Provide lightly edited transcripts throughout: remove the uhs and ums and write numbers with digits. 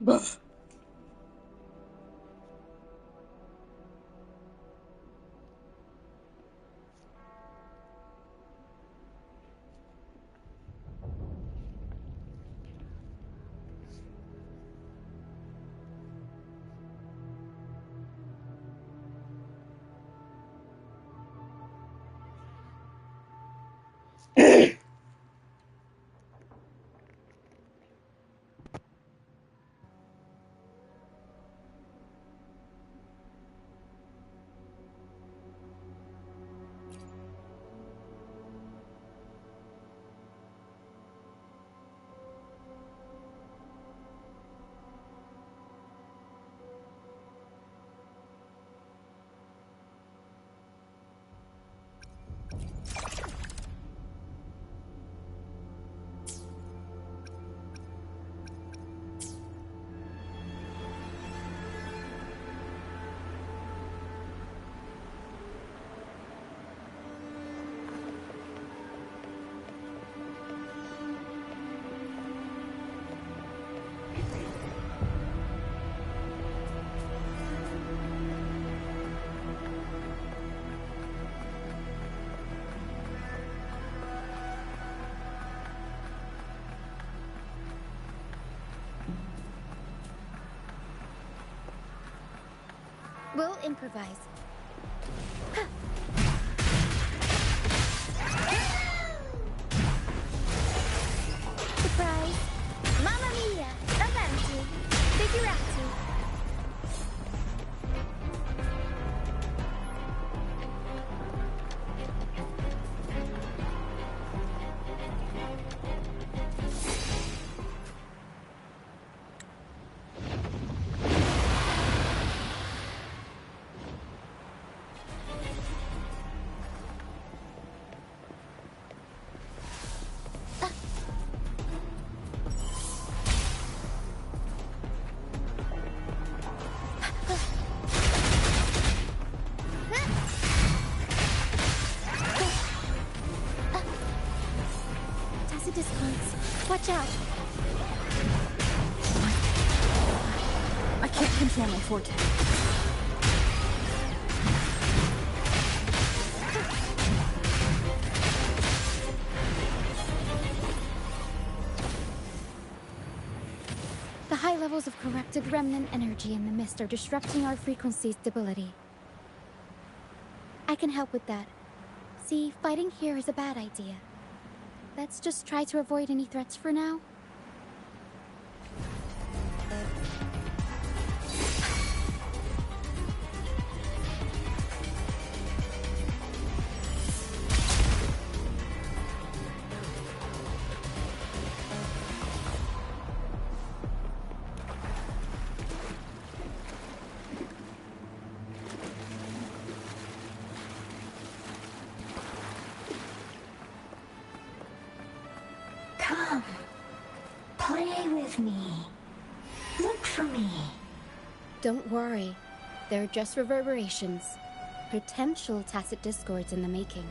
Bah. We'll improvise. Surprise! Mamma mia! Avanti! Figurati! Watch out! I can't control my forte. The high levels of corrupted remnant energy in the mist are disrupting our frequency stability. I can help with that. See, fighting here is a bad idea. Let's just try to avoid any threats for now. Come, play with me. Look for me. Don't worry. They're just reverberations. Potential tacit discords in the making.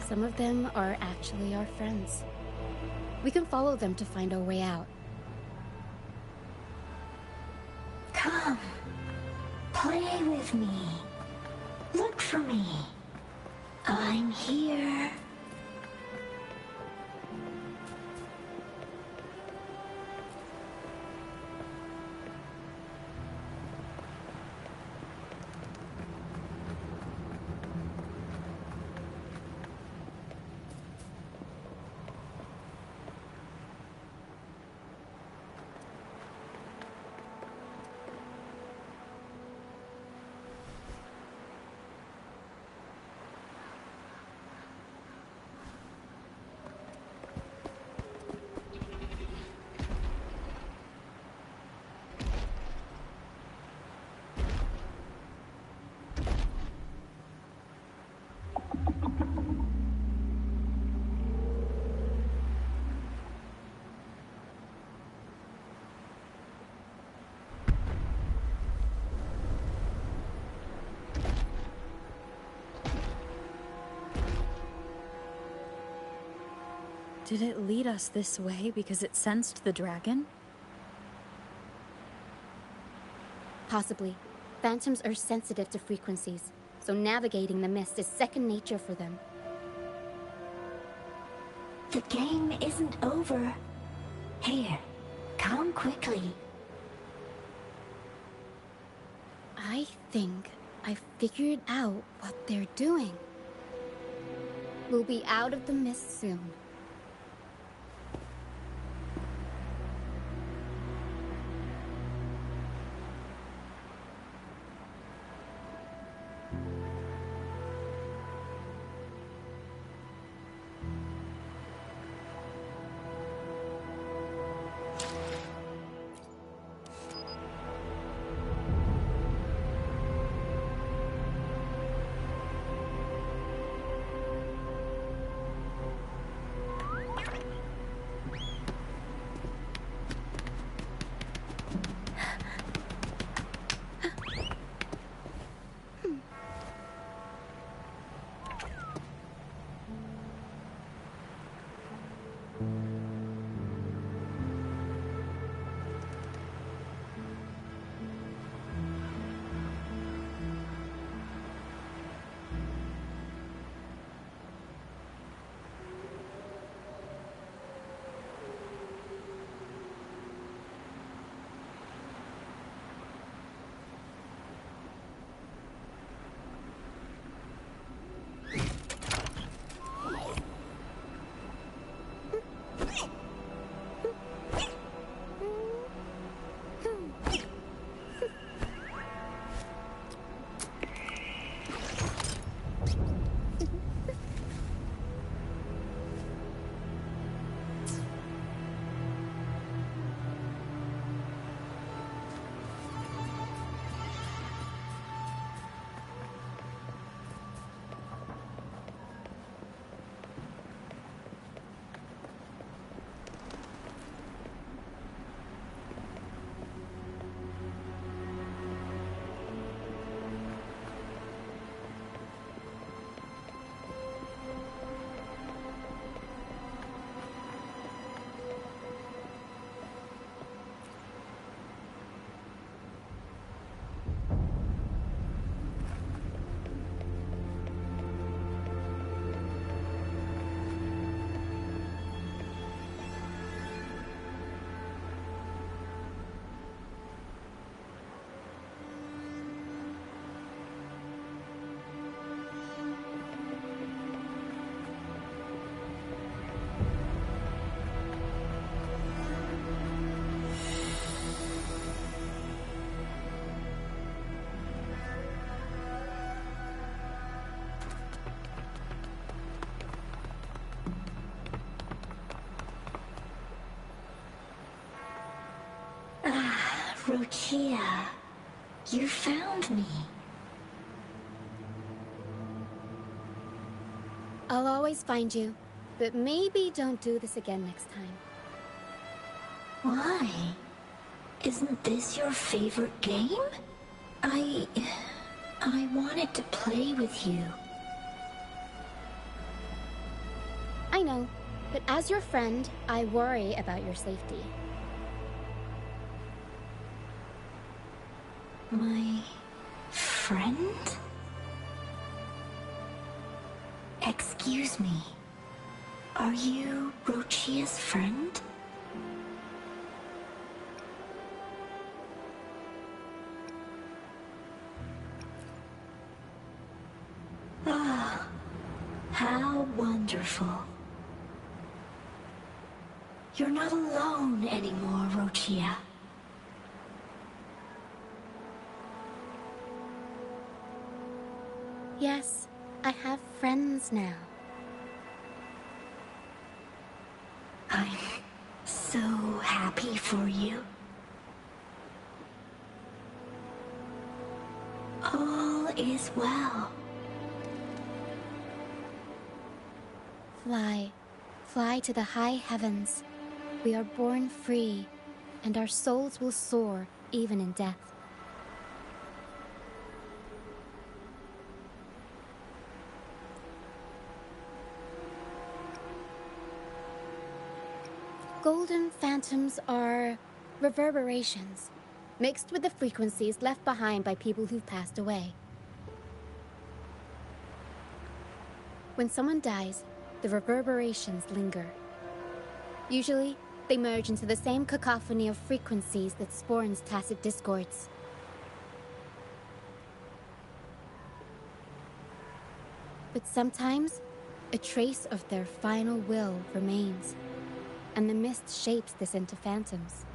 Some of them are actually our friends. We can follow them to find our way out. Come, play with me. Look for me. I'm here. Did it lead us this way because it sensed the dragon? Possibly. Phantoms are sensitive to frequencies, so navigating the mist is second nature for them. The game isn't over. Here, come quickly. I think I figured out what they're doing. We'll be out of the mist soon. Rochia, you found me. I'll always find you, but maybe don't do this again next time. Why? Isn't this your favorite game? I wanted to play with you. I know, but as your friend, I worry about your safety. My friend? Excuse me. Are you Rochia's friend? Ah, how wonderful. You're not alone anymore, Rochia. Yes, I have friends now. I'm so happy for you. All is well. Fly. Fly to the high heavens. We are born free, and our souls will soar even in death. Golden phantoms are reverberations, mixed with the frequencies left behind by people who've passed away. When someone dies, the reverberations linger. Usually, they merge into the same cacophony of frequencies that spawns tacit discords. But sometimes, a trace of their final will remains, and the mist shapes this into phantoms.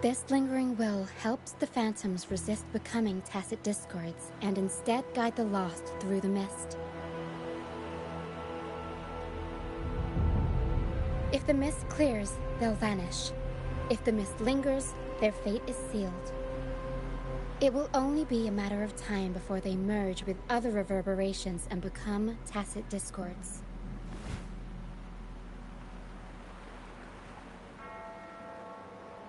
This lingering will helps the phantoms resist becoming tacit discords and instead guide the lost through the mist. If the mist clears, they'll vanish. If the mist lingers, their fate is sealed. It will only be a matter of time before they merge with other reverberations and become tacit discords.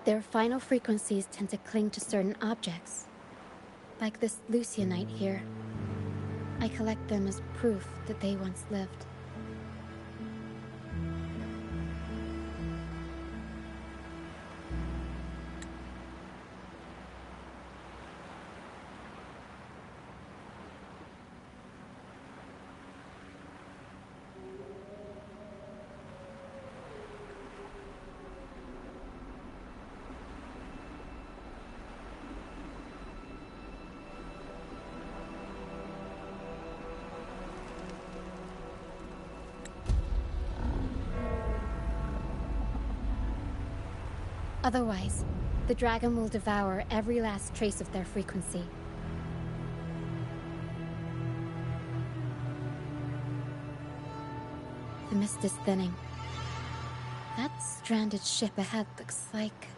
Their final frequencies tend to cling to certain objects, like this Lucianite here. I collect them as proof that they once lived. Otherwise, the dragon will devour every last trace of their frequency. The mist is thinning. That stranded ship ahead looks like...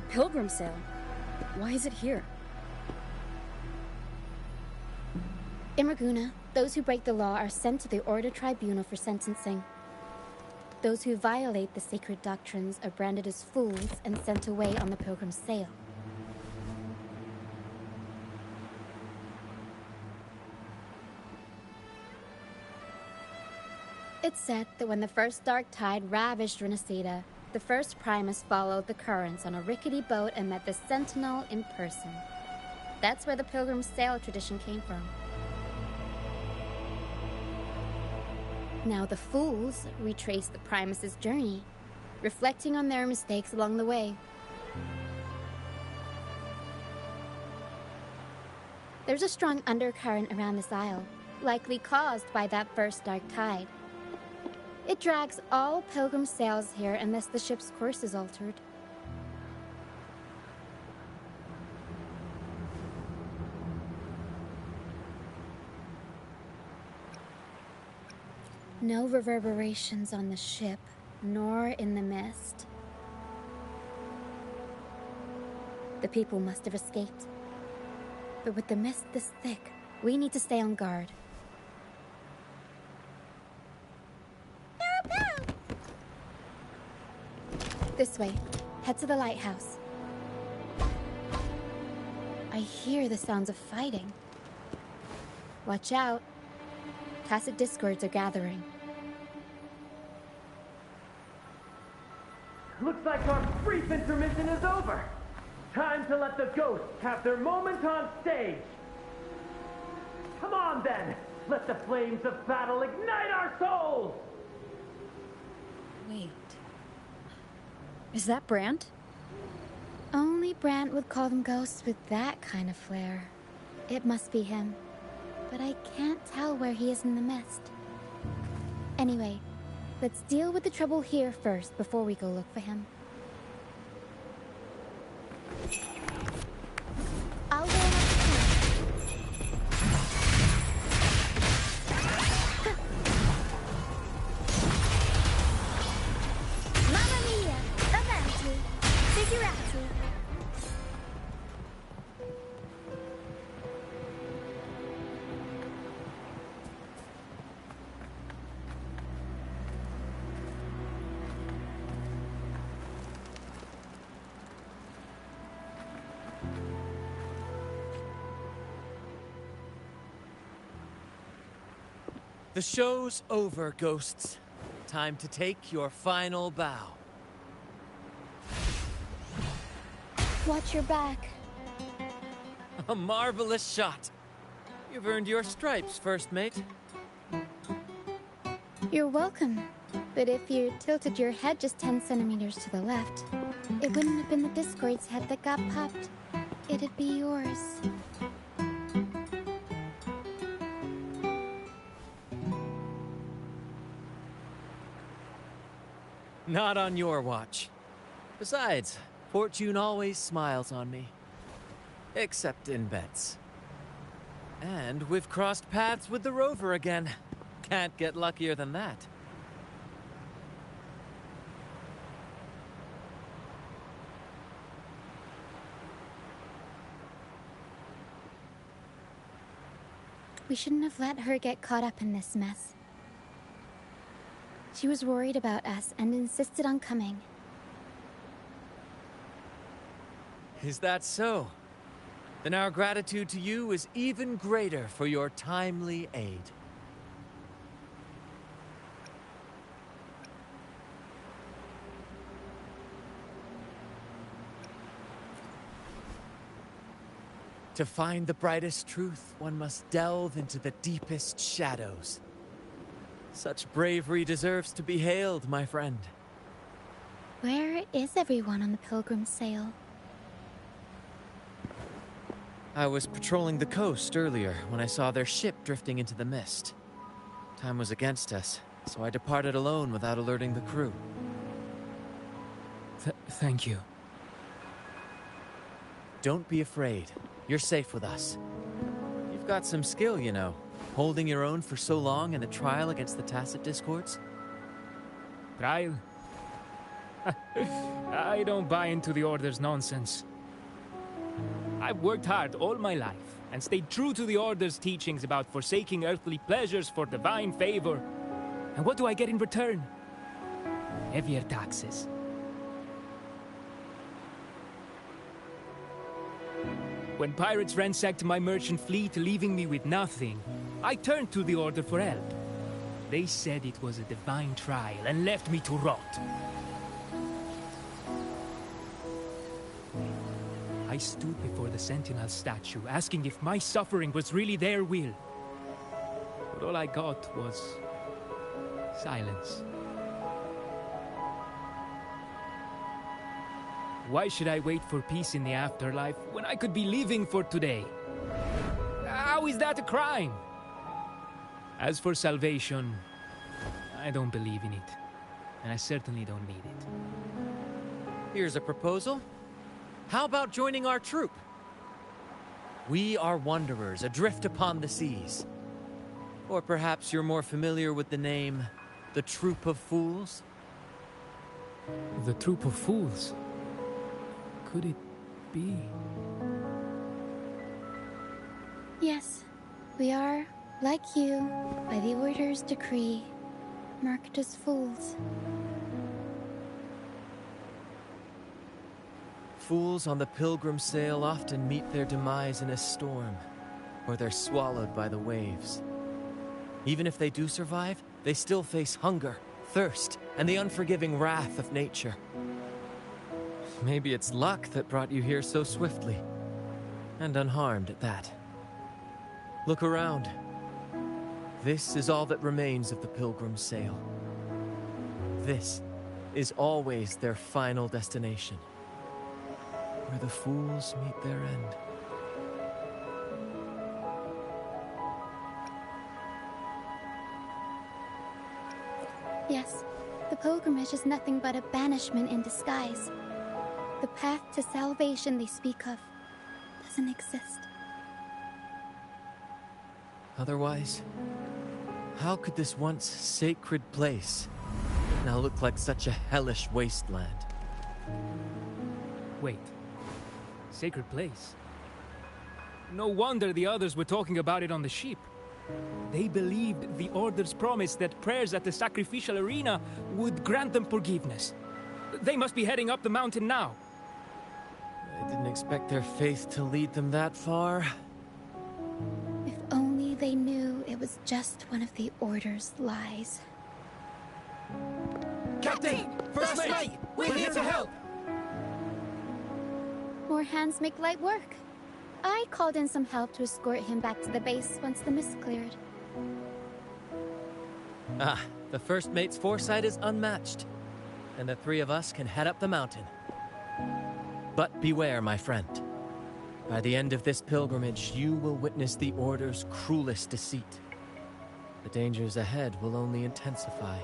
Pilgrim sale. Why is it here? In Ragusa, those who break the law are sent to the Order Tribunal for sentencing. Those who violate the sacred doctrines are branded as fools and sent away on the pilgrim sale. It's said that when the first dark tide ravaged Renacida, the first Primus followed the currents on a rickety boat and met the Sentinel in person. That's where the pilgrim sail tradition came from. Now the fools retrace the Primus's journey, reflecting on their mistakes along the way. There's a strong undercurrent around this isle, likely caused by that first dark tide. It drags all pilgrim sails here unless the ship's course is altered. No reverberations on the ship, nor in the mist. The people must have escaped. But with the mist this thick, we need to stay on guard. This way. Head to the lighthouse. I hear the sounds of fighting. Watch out. Tacit discords are gathering. Looks like our brief intermission is over. Time to let the ghosts have their moment on stage. Come Come on then! Let the flames of battle ignite our souls! Wait. Is that Brant? Only Brant would call them ghosts with that kind of flair. It must be him. But I can't tell where he is in the mist. Anyway, let's deal with the trouble here first before we go look for him. I'll go up Mamma mia! Avanti! Figurati! The show's over, ghosts. Time to take your final bow. Watch your back. A marvelous shot. You've earned your stripes, first mate. You're welcome. But if you tilted your head just 10 centimeters to the left, it wouldn't have been the Discord's head that got popped. It'd be yours. Not on your watch. Besides, fortune always smiles on me. Except in bets. And we've crossed paths with the rover again. Can't get luckier than that. We shouldn't have let her get caught up in this mess. She was worried about us and insisted on coming. Is that so? Then our gratitude to you is even greater for your timely aid. To find the brightest truth, one must delve into the deepest shadows. Such bravery deserves to be hailed, my friend. Where is everyone on the Pilgrim's sail? I was patrolling the coast earlier when I saw their ship drifting into the mist. Time was against us, so I departed alone without alerting the crew. Thank you. Don't be afraid. You're safe with us. You've got some skill, you know. Holding your own for so long in a trial against the Tacet Discords? Trial? I don't buy into the Order's nonsense. I've worked hard all my life and stayed true to the Order's teachings about forsaking earthly pleasures for divine favor. And what do I get in return? Heavier taxes. When pirates ransacked my merchant fleet, leaving me with nothing, I turned to the Order for help. They said it was a divine trial and left me to rot. I stood before the Sentinel statue, asking if my suffering was really their will. But all I got was silence. Why should I wait for peace in the afterlife when I could be living for today? How is that a crime? As for salvation, I don't believe in it. And I certainly don't need it. Here's a proposal. How about joining our troop? We are wanderers adrift upon the seas. Or perhaps you're more familiar with the name, the Troop of Fools? The Troop of Fools? Could it be? Yes, we are, like you, by the Order's decree, marked as fools. Fools on the pilgrim sail often meet their demise in a storm, or they're swallowed by the waves. Even if they do survive, they still face hunger, thirst, and the unforgiving wrath of nature. Maybe it's luck that brought you here so swiftly, and unharmed at that. Look around. This is all that remains of the Pilgrim Sail. This is always their final destination, where the fools meet their end. Yes, the pilgrimage is nothing but a banishment in disguise. The path to salvation they speak of doesn't exist. Otherwise, how could this once sacred place now look like such a hellish wasteland? Wait. Sacred place? No wonder the others were talking about it on the ship. They believed the Order's promise that prayers at the sacrificial arena would grant them forgiveness. They must be heading up the mountain now. I didn't expect their faith to lead them that far. If only they knew it was just one of the Order's lies. Captain! First Mate! We're here to help! More hands make light work. I called in some help to escort him back to the base once the mist cleared. Ah, the First Mate's foresight is unmatched. And the three of us can head up the mountain. But beware, my friend. By the end of this pilgrimage, you will witness the Order's cruelest deceit. The dangers ahead will only intensify.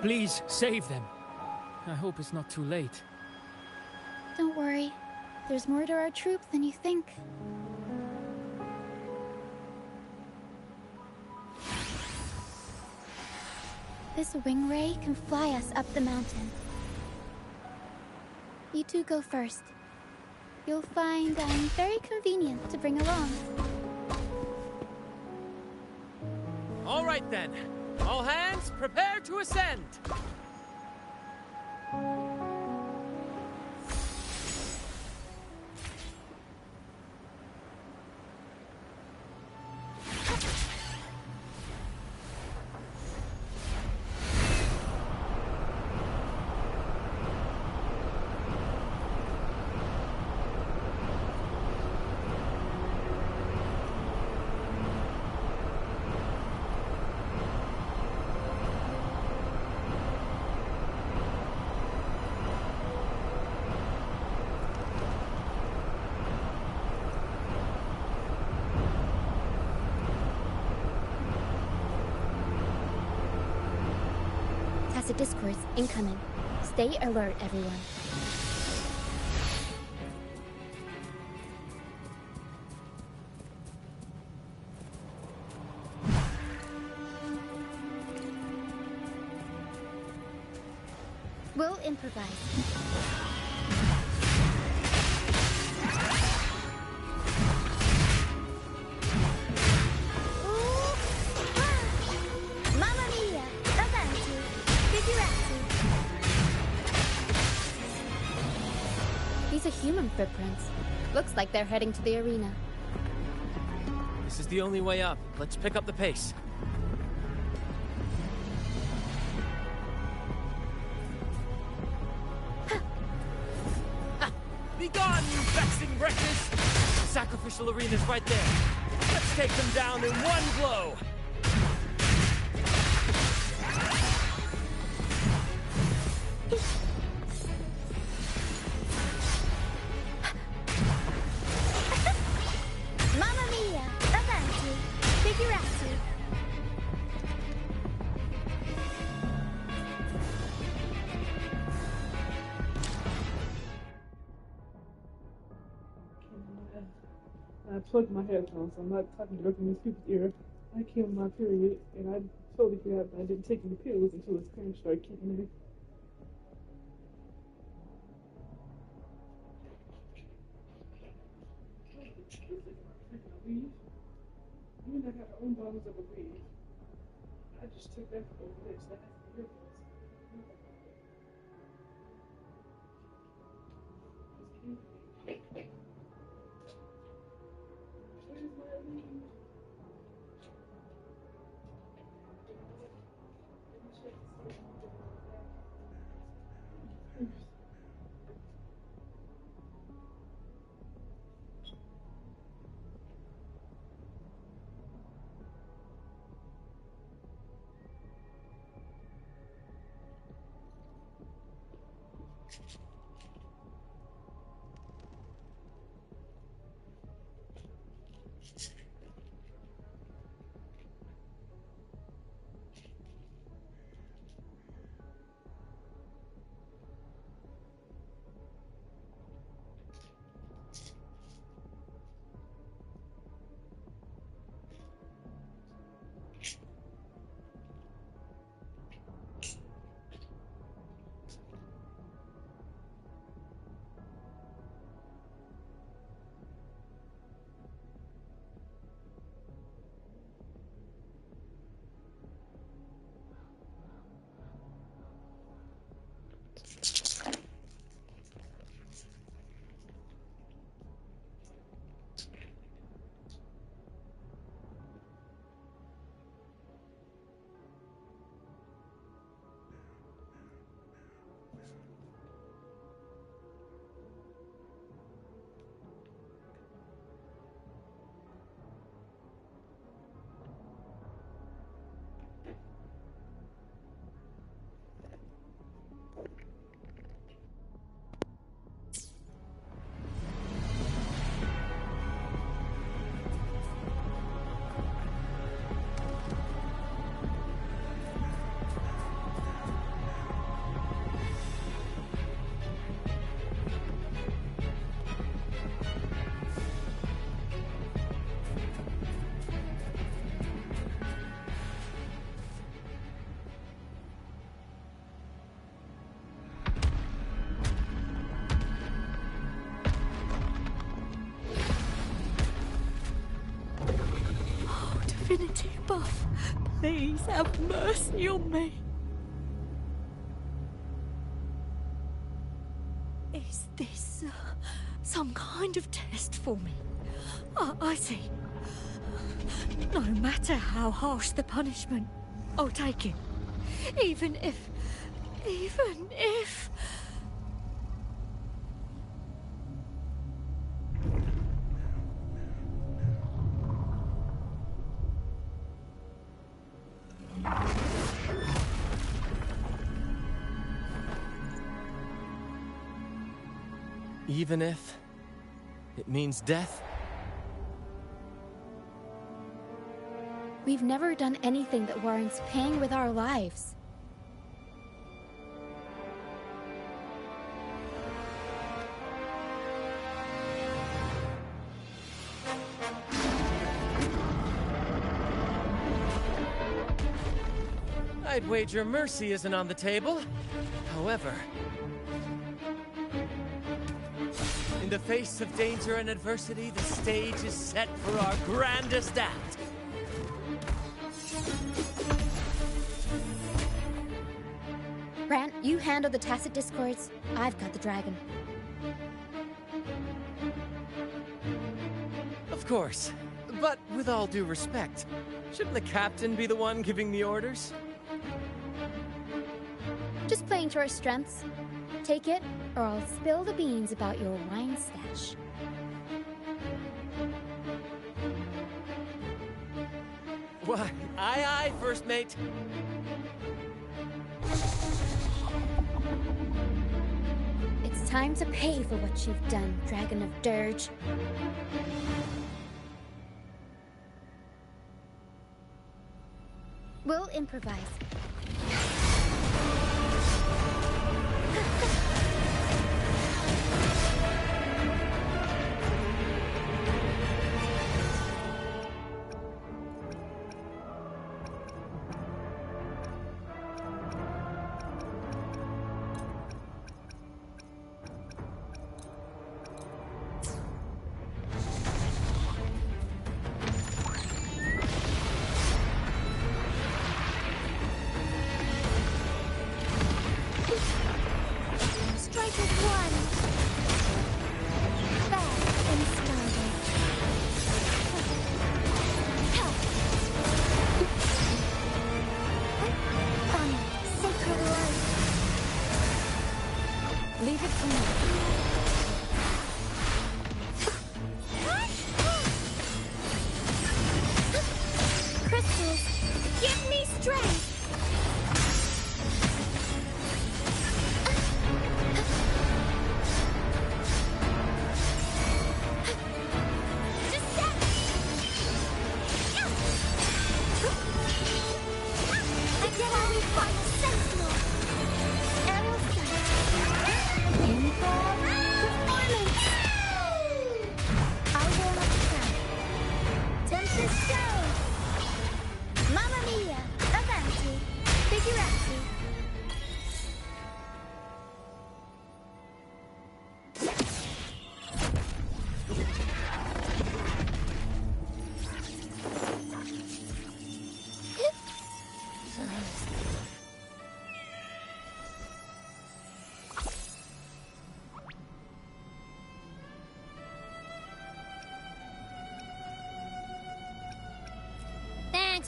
Please, save them. I hope it's not too late. Don't worry. There's more to our troop than you think. This wing ray can fly us up the mountain. You two go first. You'll find I'm very convenient to bring along. All right then. All hands, prepare to ascend! Tacit discourse incoming. Stay alert, everyone. We'll improvise. These are human footprints. Looks like they're heading to the arena. This is the only way up. Let's pick up the pace. Be gone, you vexing wretches! The sacrificial arena's right there. Let's take them down in one blow! Mamma mia! Avanti! Figurati! I plugged my headphones, so I'm not talking directly in these people's ear. I came on my period, and I totally forgot that I didn't take any pills until this cramp started kicking in. Weed. You and I got our own bottles of a weed. I just took that for the list. That has to be your Where's my weed? Buff, please have mercy on me. Is this some kind of test for me? I see. No matter how harsh the punishment, I'll take it. Even if... Even if it means death? We've never done anything that warrants paying with our lives. I'd wager mercy isn't on the table. However, in the face of danger and adversity, the stage is set for our grandest act. Brant, you handle the tacit discords. I've got the dragon. Of course. But with all due respect, shouldn't the captain be the one giving the orders? Just playing to our strengths. Take it, or I'll spill the beans about your wine stash. Why, aye, first mate. It's time to pay for what you've done, Dragon of Dirge. We'll improvise. Leave it to me. Crystals, give me strength!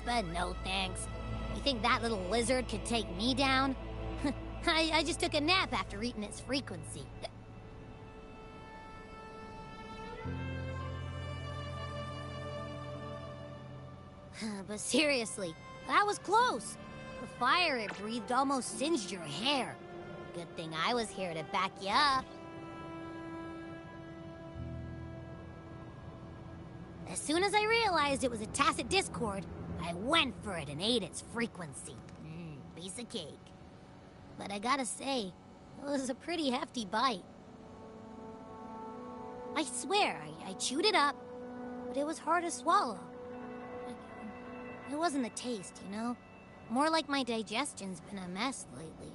But no thanks. You think that little lizard could take me down? I just took a nap after eating its frequency. But seriously, that was close. The fire it breathed almost singed your hair. Good thing I was here to back you up. As soon as I realized it was a tacit discord, I went for it and ate its frequency. Piece of cake. But I gotta say, it was a pretty hefty bite. I swear, I chewed it up, but it was hard to swallow. It wasn't the taste, you know? More like my digestion's been a mess lately.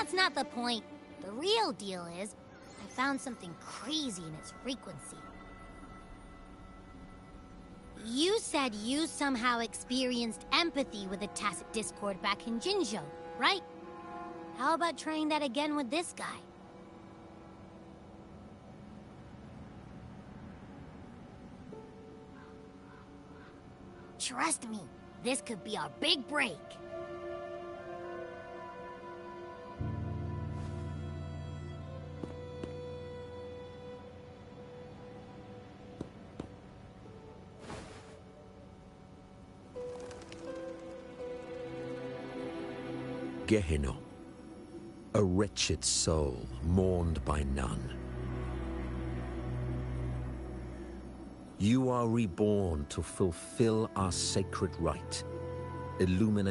that's not the point. The real deal is, I found something crazy in its frequency. You said you somehow experienced empathy with the Tacit Discord back in Jinzhou, right? How about trying that again with this guy? Trust me, this could be our big break. Gehenna, a wretched soul mourned by none. You are reborn to fulfill our sacred rite, illuminate